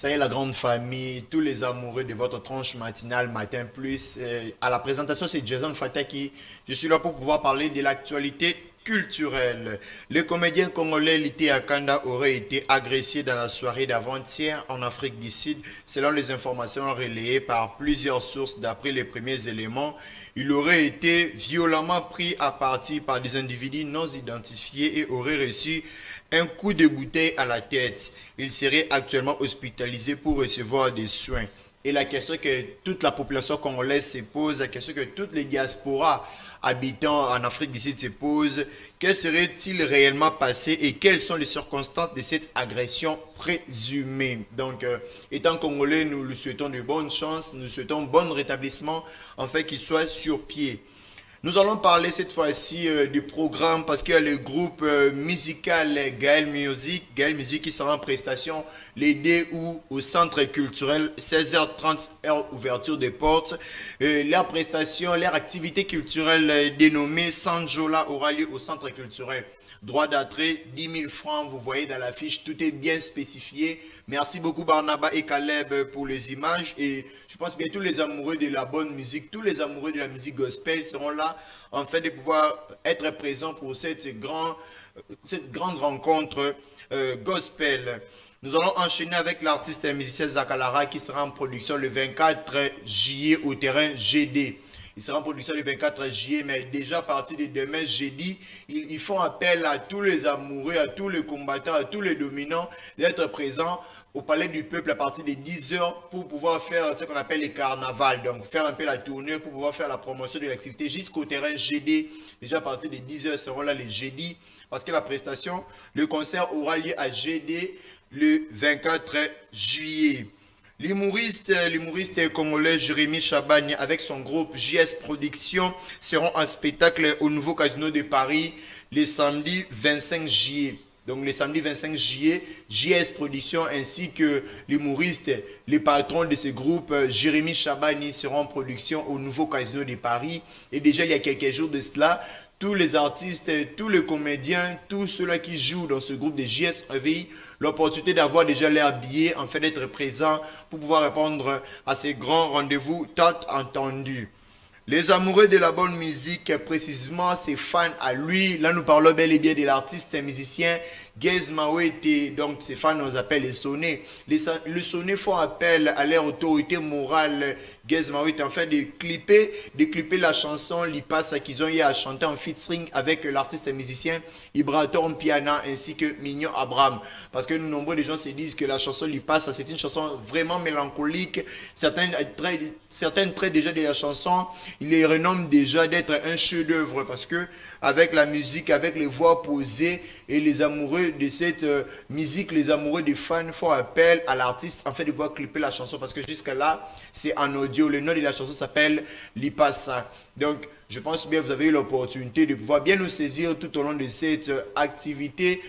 Ça y est, la grande famille, tous les amoureux de votre tranche matinale Matin Plus. À la présentation, c'est Jason Fataki. Je suis là pour pouvoir parler de l'actualité culturelle. Le comédien congolais Lité Akanda aurait été agressé dans la soirée d'avant-hier en Afrique du Sud. Selon les informations relayées par plusieurs sources d'après les premiers éléments, il aurait été violemment pris à partie par des individus non identifiés et aurait reçu un coup de bouteille à la tête. Il serait actuellement hospitalisé pour recevoir des soins. Et la question que toute la population congolaise se pose, la question que toutes les diasporas habitant en Afrique du Sud se posent, que serait-il réellement passé et quelles sont les circonstances de cette agression présumée? Donc, étant congolais, nous lui souhaitons de bonnes chances, nous souhaitons bon rétablissement, en fait qu'il soit sur pied. Nous allons parler cette fois-ci du programme parce qu'il y a le groupe musical Gaël Music qui sera en prestation les 2 août au centre culturel, 16h30, heure ouverture des portes. Leur prestation, leur activité culturelle dénommée Sanjola aura lieu au centre culturel. Droit d'entrée, 10 000 francs, vous voyez dans l'affiche, tout est bien spécifié. Merci beaucoup Barnaba et Caleb pour les images. Et je pense que tous les amoureux de la bonne musique, tous les amoureux de la musique gospel seront là en fait de pouvoir être présents pour cette grande rencontre gospel. Nous allons enchaîner avec l'artiste et musicien Zakalara qui sera en production le 24 juillet au terrain GD. Il sera en production le 24 juillet, mais déjà à partir de demain, jeudi, ils font appel à tous les amoureux, à tous les combattants, à tous les dominants d'être présents au Palais du Peuple à partir de 10h pour pouvoir faire ce qu'on appelle les carnavals. Donc faire un peu la tournée pour pouvoir faire la promotion de l'activité jusqu'au terrain GD. Déjà à partir de 10h seront là les jeudis parce que la prestation, le concert aura lieu à GD le 24 juillet. L'humoriste congolais Jérémy Chabagne avec son groupe JS Productions seront en spectacle au nouveau casino de Paris le samedi 25 juillet. Donc le samedi 25 juillet, JS Productions ainsi que l'humoriste, les patrons de ce groupe, Jérémy Chabagne, seront en production au nouveau casino de Paris. Et déjà il y a quelques jours de cela, tous les artistes, tous les comédiens, tous ceux-là qui jouent dans ce groupe de JS avaient l'opportunité d'avoir déjà leur billet, en fait d'être présents pour pouvoir répondre à ces grands rendez-vous tant entendus. Les amoureux de la bonne musique, précisément ses fans à lui, là nous parlons bel et bien de l'artiste et musicien Gez Mawete, donc ses fans nous appellent les sonnés. Les sonnés font appel à leur autorité morale, Gez Mawete, en fait de clipper la chanson Lipasa qu'ils ont eu à chanter en featuring avec l'artiste et musicien Ibrator Piana ainsi que Mignon Abraham. Parce que nombreux de gens se disent que la chanson Lipasa c'est une chanson vraiment mélancolique. Certains traits déjà de la chanson, il les renomme déjà d'être un chef-d'œuvre parce que avec la musique, avec les voix posées et les amoureux de cette musique, les amoureux des fans font appel à l'artiste en fait de pouvoir clipper la chanson parce que jusqu'à là c'est en audio. Le nom de la chanson s'appelle Lipasa. Donc je pense bien que vous avez eu l'opportunité de pouvoir bien nous saisir tout au long de cette activité,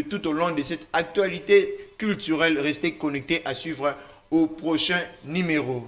tout au long de cette actualité culturelle. Restez connectés à suivre au prochain numéro.